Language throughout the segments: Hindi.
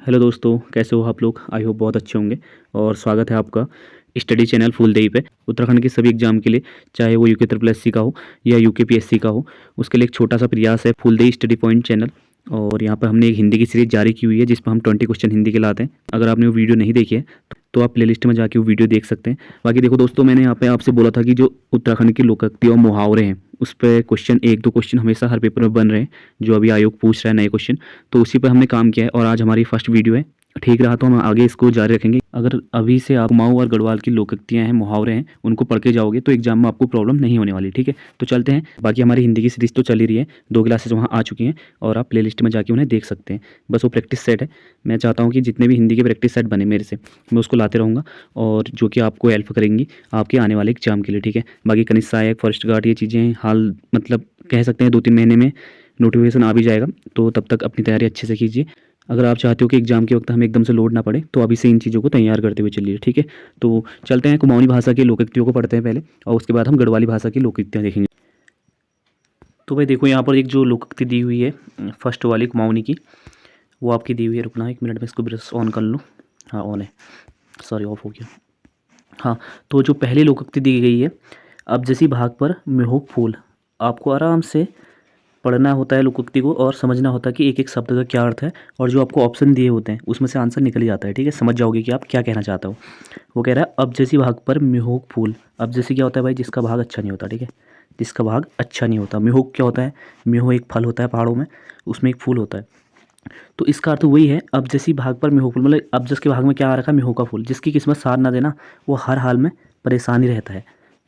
हेलो दोस्तों, कैसे हो आप लोग। आई होप बहुत अच्छे होंगे और स्वागत है आपका स्टडी चैनल फूल देई पे। उत्तराखंड के सभी एग्जाम के लिए, चाहे वो यूके ट्रिपल एससी का हो या यूके पीएससी का हो, उसके लिए एक छोटा सा प्रयास है फूल देई स्टडी पॉइंट चैनल। और यहाँ पर हमने एक हिंदी की सीरीज जारी की हुई है जिस पर हम 20 क्वेश्चन हिंदी के लाते हैं। अगर आपने वो वीडियो नहीं देखी है तो आप प्लेलिस्ट में जाके वो वीडियो देख सकते हैं। बाकी देखो दोस्तों, मैंने यहाँ पे आपसे बोला था कि जो उत्तराखंड की लोकोक्ति और मुहावरे हैं उस पर क्वेश्चन, एक दो क्वेश्चन हमेशा हर पेपर में बन रहे हैं जो अभी आयोग पूछ रहा है नए क्वेश्चन, तो उसी पर हमने काम किया है और आज हमारी फर्स्ट वीडियो है। ठीक रहा तो हम आगे इसको जारी रखेंगे। अगर अभी से आप कुमाऊं और गढ़वाल की लोकोक्तियाँ हैं, मुहावरे हैं, उनको पढ़ के जाओगे तो एग्जाम में आपको प्रॉब्लम नहीं होने वाली। ठीक है, तो चलते हैं। बाकी हमारी हिंदी की सीरीज़ तो चल ही रही है, 2 क्लासेस वहाँ आ चुकी हैं और आप प्लेलिस्ट में जाके उन्हें देख सकते हैं। बस वो प्रैक्टिस सेट है। मैं चाहता हूँ कि जितने भी हिंदी के प्रैक्टिस सेट बने मेरे से, मैं उसको लाते रहूँगा और जो कि आपको हेल्प करेंगी आपके आने वाले एग्जाम के लिए। ठीक है, बाकी कनिष्ठ सहायक, फर्स्ट गार्ड, ये चीज़ें हाल मतलब कह सकते हैं 2-3 महीने में नोटिफिकेशन आ भी जाएगा, तो तब तक अपनी तैयारी अच्छे से कीजिए। अगर आप चाहते हो कि एग्जाम के वक्त हमें एकदम से लोड ना पड़े तो अभी से इन चीज़ों को तैयार करते हुए चलिए। ठीक है, तो चलते हैं। कुमाऊनी भाषा की लोकोक्तियों को पढ़ते हैं पहले और उसके बाद हम गढ़वाली भाषा की लोकोक्तियाँ देखेंगे। तो भाई देखो, यहाँ पर एक जो लोकोक्ति दी हुई है फर्स्ट वाली कुमाऊनी की, वो आपकी दी हुई है। रुकना 1 मिनट में इसको ब्रश ऑन कर लूँ। हाँ ऑन है, सॉरी ऑफ हो गया। हाँ, तो जो पहली लोकोक्ति दी गई है, अब जैसी भाग पर मेहोक फूल। आपको आराम से पढ़ना होता है लोकोक्ति को और समझना होता है कि एक एक शब्द का क्या अर्थ है, और जो आपको ऑप्शन दिए होते हैं उसमें से आंसर निकल ही जाता है। ठीक है, समझ जाओगे कि आप क्या कहना चाहते हो। वो कह रहा है अब जैसी भाग पर मेहोक फूल। अब जैसी क्या होता है भाई, जिसका भाग अच्छा नहीं होता। ठीक है, जिसका भाग अच्छा नहीं होता। मेहोक क्या होता है, मेहो एक फल होता है पहाड़ों में, उसमें एक फूल होता है। तो इसका अर्थ वही है, अब जैसी भाग पर मेहो फूल, मतलब अब जिसके भाग में क्या आ रखा है, मेहो का फूल। जिसकी किस्मत साथ ना देना वो हर हाल में परेशान ही रहता है।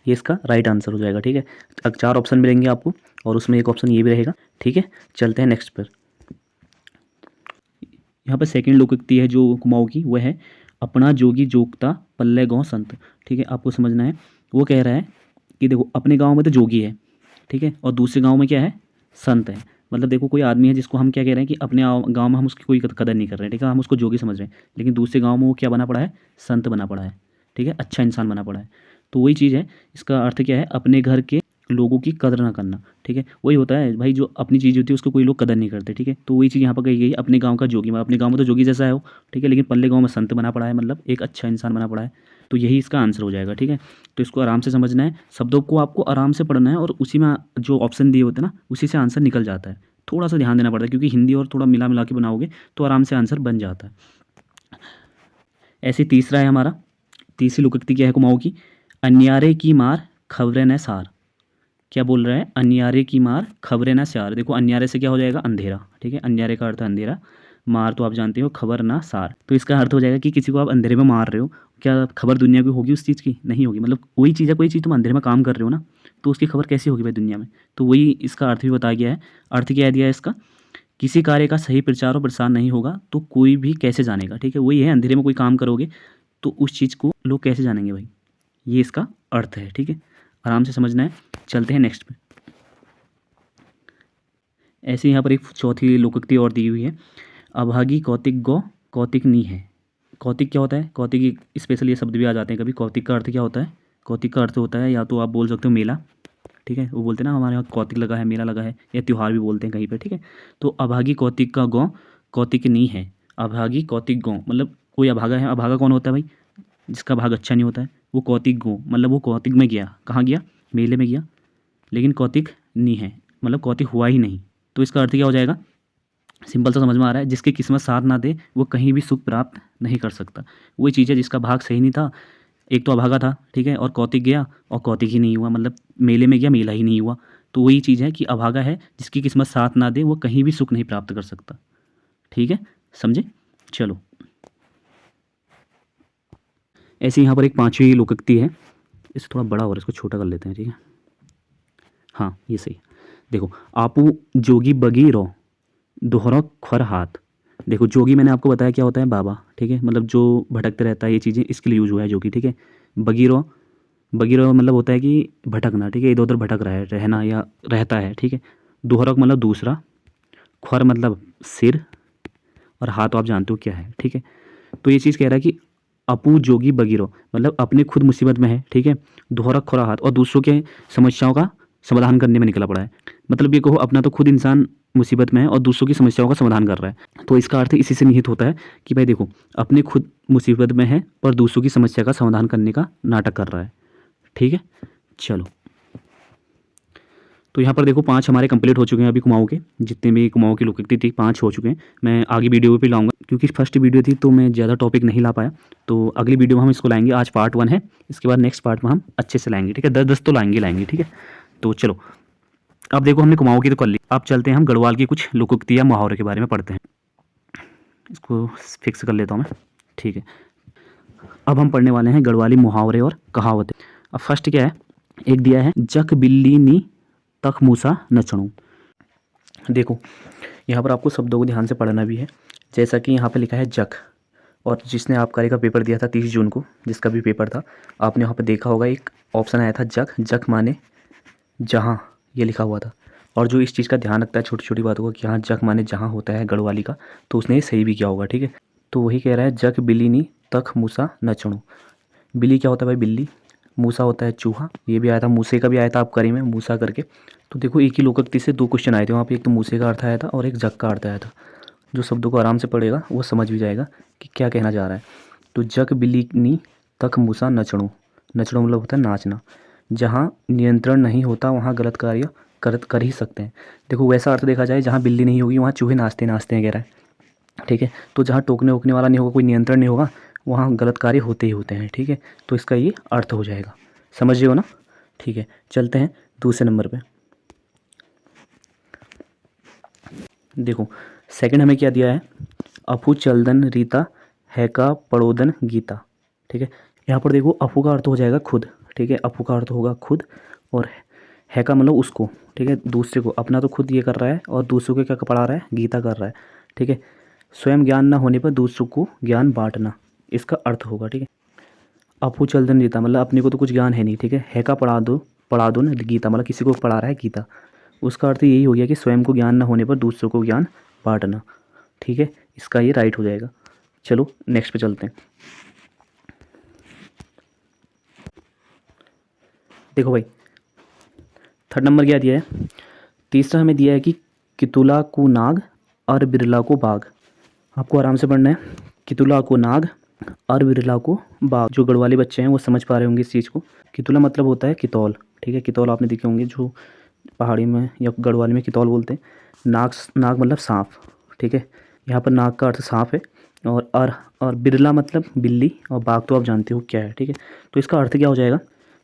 ये इसका राइट आंसर हो जाएगा। ठीक है, अब 4 ऑप्शन मिलेंगे आपको और उसमें एक ऑप्शन ये भी रहेगा। ठीक है, चलते हैं नेक्स्ट पर। यहाँ पर सेकंड लोकोक्ति है जो कुमाऊं की, वह है अपना जोगी जोगता पल्ले गाँव संत। ठीक है, आपको समझना है। वो कह रहा है कि देखो, अपने गाँव में तो जोगी है, ठीक है, और दूसरे गाँव में क्या है, संत है। मतलब देखो, कोई आदमी है जिसको हम क्या कह रहे हैं कि अपने गाँव में हम उसकी कोई कदर नहीं कर रहे हैं। ठीक है, हम उसको जोगी समझ रहे हैं, लेकिन दूसरे गाँव में वो क्या बना पड़ा है, संत बना पड़ा है। ठीक है, अच्छा इंसान बना पड़ा है। तो वही चीज़ है, इसका अर्थ क्या है, अपने घर के लोगों की कदर ना करना। ठीक है, वही होता है भाई, जो अपनी चीज़ होती है उसको कोई लोग कदर नहीं करते। ठीक है, तो वही चीज़ यहाँ पर कही गई, अपने गांव का जोगी। अपने गांव में तो जोगी जैसा है वो, ठीक है, लेकिन पल्ले गांव में संत बना पड़ा है, मतलब एक अच्छा इंसान बना पड़ा है। तो यही इसका आंसर हो जाएगा। ठीक है, तो इसको आराम से समझना है, शब्दों को आपको आराम से पढ़ना है और उसी में जो ऑप्शन दिए होते हैं ना, उसी से आंसर निकल जाता है। थोड़ा सा ध्यान देना पड़ता है क्योंकि हिंदी और थोड़ा मिला मिला के बनाओगे तो आराम से आंसर बन जाता है। ऐसे तीसरा है हमारा, तीसरी लोकोक्ति क्या है कुमाऊं की, अन्यारे की मार खबरें न सार। क्या बोल रहा है, अन्यारे की मार खबरें ना सार। देखो, अन्यारे से क्या हो जाएगा, अंधेरा। ठीक है, अन्यारे का अर्थ है अंधेरा, मार तो आप जानते हो, खबर ना सार। तो इसका अर्थ हो जाएगा कि किसी को आप अंधेरे में मार रहे हो, क्या खबर दुनिया की होगी उस चीज़ की, नहीं होगी। मतलब वही चीज़ है, कोई चीज़ तुम अंधेरे में काम कर रहे हो ना, तो उसकी खबर कैसी होगी भाई दुनिया में। तो वही इसका अर्थ भी बताया गया है। अर्थ क्या दिया है इसका, किसी कार्य का सही प्रचार और प्रसार नहीं होगा तो कोई भी कैसे जानेगा। ठीक है, वही है, अंधेरे में कोई काम करोगे तो उस चीज़ को लोग कैसे जानेंगे भाई, ये इसका अर्थ है। ठीक है, आराम से समझना है। चलते हैं नेक्स्ट पे। ऐसे यहाँ पर एक चौथी लोकोक्ति और दी हुई है, अभागी कौतिक गौ कौतिक नी है। कौतिक क्या होता है, कौतिक स्पेशल ये शब्द भी आ जाते हैं कभी। कौतिक का अर्थ क्या होता है, कौतिक का अर्थ होता है या तो आप बोल सकते हो मेला। ठीक है, वो बोलते हैं ना हमारे यहाँ कौतिक लगा है, मेला लगा है, या त्यौहार भी बोलते हैं कहीं पर। ठीक है, तो अभागी कौतिक का गौ कौतिक नी है। अभागी कौतिक गौ मतलब कोई अभागा है। अभागा कौन होता है भाई, जिसका भाग अच्छा नहीं होता है। वो कौतिक गौ मतलब वो कौतिक में गया, कहाँ गया, मेले में गया, लेकिन कौतिक नहीं है, मतलब कौतिक हुआ ही नहीं। तो इसका अर्थ क्या हो जाएगा, सिंपल सा समझ में आ रहा है, जिसकी किस्मत साथ ना दे वो कहीं भी सुख प्राप्त नहीं कर सकता। वही चीज़ है, जिसका भाग सही नहीं था, एक तो अभागा था, ठीक है, और कौतिक गया और कौतिक ही नहीं हुआ, मतलब मेले में गया, मेला ही नहीं हुआ। तो वही चीज़ है कि अभागा है, जिसकी किस्मत साथ ना दे वो कहीं भी सुख नहीं प्राप्त कर सकता। ठीक है, समझे। चलो, ऐसे यहाँ पर एक पांचवी लोकोक्ति है, इसे थोड़ा बड़ा हो रहा है, इसको छोटा कर लेते हैं। ठीक है, हाँ ये सही। देखो, आपू जोगी बगी रो दोहरा खर हाथ। देखो, जोगी मैंने आपको बताया क्या होता है, बाबा। ठीक है, मतलब जो भटकते रहता है, ये चीज़ें इसके लिए यूज हुआ है जोगी। ठीक है, बगीरो, बगीरो मतलब होता है कि भटकना। ठीक है, इधर उधर भटक रहा है, रहना या रहता है। ठीक है, दोहरा मतलब दूसरा, खर मतलब सिर, और हाथ तो आप जानते हो क्या है। ठीक है, तो ये चीज़ कह रहा है कि अपू जोगी बगीरो मतलब अपने खुद मुसीबत में है। ठीक है, दोहरा खुरा हाथ और दूसरों के समस्याओं का समाधान करने में निकला पड़ा है। मतलब ये कहो अपना तो खुद इंसान मुसीबत में है और दूसरों की समस्याओं का समाधान कर रहा है। तो इसका अर्थ इसी से निहित होता है कि भाई देखो, अपने खुद मुसीबत में है पर दूसरों की समस्या का समाधान करने का नाटक कर रहा है। ठीक है, चलो। तो यहाँ पर देखो 5 हमारे कंप्लीट हो चुके हैं अभी कुमाऊँ के, जितने भी कुमाऊँ की लोकोक्ति थी 5 हो चुके हैं। मैं आगे वीडियो पे लाऊंगा क्योंकि फर्स्ट वीडियो थी तो मैं ज़्यादा टॉपिक नहीं ला पाया, तो अगली वीडियो में हम इसको लाएंगे। आज पार्ट 1 है, इसके बाद नेक्स्ट पार्ट में हम अच्छे से लाएंगे। ठीक है, 10-10 तो लाएंगे। ठीक है, तो चलो अब देखो हमने कुमाऊँ की तो कर ली, अब चलते हैं हम गढ़वाल की कुछ लोकोक्ति या मुहावरे के बारे में पढ़ते हैं। इसको फिक्स कर लेता हूँ मैं। ठीक है, अब हम पढ़ने वाले हैं गढ़वाली मुहावरे और कहावतें। अब फर्स्ट क्या है, एक दिया है जक बिल्ली नी तक मूसा नचणू। देखो यहाँ पर आपको शब्दों को ध्यान से पढ़ना भी है। जैसा कि यहाँ पे लिखा है जक, और जिसने आबकारी का पेपर दिया था 30 जून को, जिसका भी पेपर था, आपने वहाँ पे देखा होगा एक ऑप्शन आया था जक, जक माने जहाँ, ये लिखा हुआ था। और जो इस चीज़ का ध्यान रखता है छोटी छोटी बातों का कि हाँ जक माने जहाँ होता है गढ़वाली का, तो उसने ये सही भी किया होगा। ठीक है, तो वही कह रहा है जक बिल्ली नी तक मूसा नचणू। बिल्ली क्या होता है भाई, बिल्ली। मूसा होता है चूहा, ये भी आया था, मूसे का भी आया था आबकारी में, मूसा करके। तो देखो एक ही लोकोक्ति से 2 क्वेश्चन आए थे वहाँ पे, एक तो मूसे का अर्थ आया था और एक जग का अर्थ आया था। जो शब्दों को आराम से पढ़ेगा वो समझ भी जाएगा कि क्या कहना चाह रहा है। तो जग बिल्ली नी तक मूसा नचणू, नचणू मतलब होता है नाचना। जहाँ नियंत्रण नहीं होता वहाँ गलत कार्य कर ही सकते हैं। देखो वैसा अर्थ देखा जाए, जहाँ बिल्ली नहीं होगी वहाँ चूहे नाचते नाचते हैं कह रहा है। ठीक है, तो जहाँ टोकने वोकने वाला नहीं होगा, कोई नियंत्रण नहीं होगा, वहाँ गलत कार्य होते ही होते हैं। ठीक है, तो इसका ये अर्थ हो जाएगा, समझ रहे हो ना। ठीक है, चलते हैं दूसरे नंबर पे। देखो सेकंड हमें क्या दिया है, अफू चलदन रीता है का पड़ोदन गीता। ठीक है, यहाँ पर देखो अफू का अर्थ हो जाएगा खुद। ठीक है, अफू का अर्थ होगा खुद, और है का मतलब उसको। ठीक है, दूसरे को, अपना तो खुद ये कर रहा है और दूसरों को क्या पढ़ा रहा है, गीता कर रहा है। ठीक है, स्वयं ज्ञान ना होने पर दूसरों को ज्ञान बांटना, इसका अर्थ होगा। ठीक है, अफू चलदन रीता मतलब अपने को तो कुछ ज्ञान है नहीं। ठीक है का पढ़ा दो न गीता मतलब किसी को पढ़ा रहा है गीता, उसका अर्थ यही हो गया कि स्वयं को ज्ञान न होने पर दूसरों को ज्ञान बांटना। ठीक है, इसका ये राइट हो जाएगा। चलो नेक्स्ट पे चलते हैं। देखो भाई थर्ड नंबर क्या दिया है, तीसरा हमें दिया है कि कितुला को नाग और बिरला को बाघ। आपको आराम से पढ़ना है, कितुला को नाग और बिरला को बाघ। जो गढ़वाली बच्चे हैं वो समझ पा रहे होंगे इस चीज़ को। कितुला मतलब होता है कितौल। ठीक है, कितौल आपने देखे होंगे, जो पहाड़ी में या गढ़वाली में कितौल बोलते हैं। नाग, नाग मतलब सांप। ठीक है, यहाँ पर नाग का अर्थ सांप है, और बिरला मतलब बिल्ली, और बाघ तो आप जानते हो क्या है। ठीक है, तो इसका अर्थ क्या हो जाएगा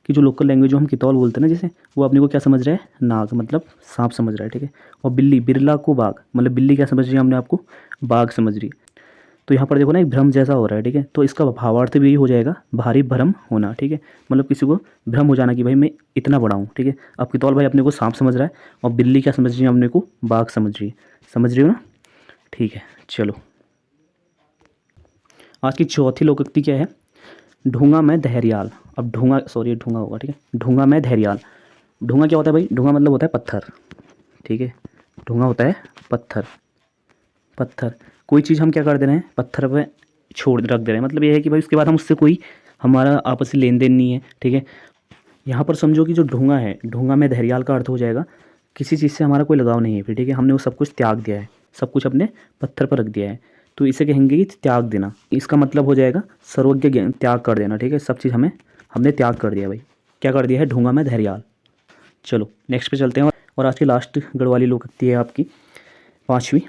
कि जो लोकल लैंग्वेज जो हम कितौल बोलते हैं ना, जैसे वो अपने को क्या समझ रहा है, नाग मतलब सांप समझ रहा है। ठीक है, और बिल्ली, बिरला को बाघ मतलब बिल्ली क्या समझ रही है हमने आपको, बाघ समझ रही है। तो यहाँ पर देखो ना एक भ्रम जैसा हो रहा है। ठीक है, तो इसका भावार्थ भी यही हो जाएगा, भारी भ्रम होना। ठीक है, मतलब किसी को भ्रम हो जाना कि भाई मैं इतना बड़ा हूँ। ठीक है, अब कितौल भाई अपने को सांप समझ रहा है और बिल्ली क्या समझ रही है, अपने को बाघ समझ रही है। समझ रही हो ना। ठीक है, चलो आज की चौथी लोकोक्ति क्या है, ढूंगा में धैर्याल। अब ढूंगा, सॉरी ढूंगा होगा। ठीक है, ढूंगा में धैर्याल। ढूंगा क्या होता है भाई, ढूंगा मतलब होता है पत्थर। ठीक है, ढूंगा होता है पत्थर। पत्थर कोई चीज़ हम क्या कर दे रहे हैं, पत्थर पे छोड़ रख दे रहे हैं, मतलब ये है कि भाई उसके बाद हम उससे कोई हमारा आपसी लेन देन नहीं है। ठीक है, यहाँ पर समझो कि जो ढूंगा है, ढूंगा में धैर्याल का अर्थ हो जाएगा किसी चीज़ से हमारा कोई लगाव नहीं है फिर। ठीक है, हमने वो सब कुछ त्याग दिया है, सब कुछ अपने पत्थर पर रख दिया है, तो इसे कहेंगे कि त्याग देना। इसका मतलब हो जाएगा सर्वज्ञ ज्ञान, त्याग कर देना। ठीक है, सब चीज़ हमने त्याग कर दिया भाई, क्या कर दिया है, ढूंगा में धैर्याल। चलो नेक्स्ट पे चलते हैं, और आज की लास्ट गढ़वाली लोकोक्ति है आपकी 5वीं,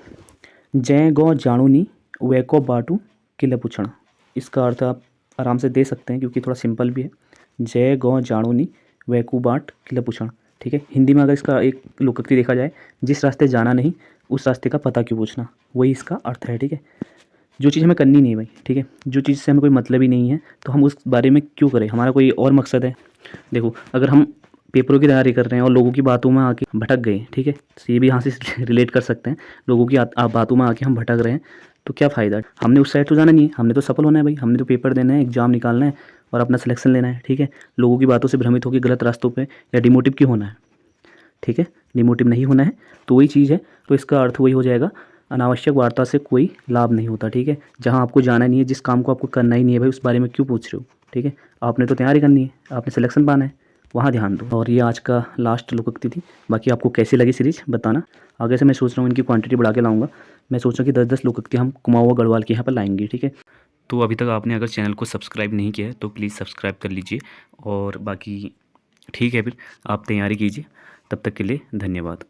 जय गौ जाणुनी वे को बाटू किले पूछण। इसका अर्थ आप आराम से दे सकते हैं क्योंकि थोड़ा सिंपल भी है, जय गौ जाणुनी वे को बाट किले पूछण। ठीक है, हिंदी में अगर इसका एक लोकोक्ति देखा जाए, जिस रास्ते जाना नहीं उस रास्ते का पता क्यों पूछना, वही इसका अर्थ है। ठीक है, जो चीज़ हमें करनी नहीं है भाई, ठीक है, जो चीज़ से हमें कोई मतलब ही नहीं है तो हम उस बारे में क्यों करें, हमारा कोई और मकसद है। देखो अगर हम पेपरों की तैयारी कर रहे हैं और लोगों की बातों में आके भटक गए, ठीक है, तो ये भी यहाँ से रिलेट कर सकते हैं, लोगों की बातों में आके हम भटक रहे हैं तो क्या फ़ायदा। हमने उस साइड तो जाना नहीं है, हमने तो सफल होना है भाई, हमने तो पेपर देना है, एग्जाम निकालना है और अपना सिलेक्शन लेना है। ठीक है, लोगों की बातों से भ्रमित होकर गलत रास्तों पर या डिमोटिव क्यों होना है। ठीक है, डिमोटिव नहीं होना है, तो वही चीज़ है, तो इसका अर्थ वही हो जाएगा, अनावश्यक वार्ता से कोई लाभ नहीं होता। ठीक है, जहाँ आपको जाना नहीं है, जिस काम को आपको करना ही नहीं है भाई, उस बारे में क्यों पूछ रहे हो। ठीक है, आपने तो तैयारी करनी है, आपने सिलेक्शन पाना है, वहाँ ध्यान दो। और ये आज का लास्ट लोकोक्ति थी। बाकी आपको कैसी लगी सीरीज़ बताना। आगे से मैं सोच रहा हूँ इनकी क्वांटिटी बढ़ा के लाऊंगा। मैं सोच रहा हूँ कि 10-10 लोकोक्ति हम कुमाऊँ गढ़वाल के यहाँ पर लाएंगे, ठीक है। तो अभी तक आपने अगर चैनल को सब्सक्राइब नहीं किया है तो प्लीज़ सब्सक्राइब कर लीजिए। और बाकी ठीक है, फिर आप तैयारी कीजिए। तब तक के लिए धन्यवाद।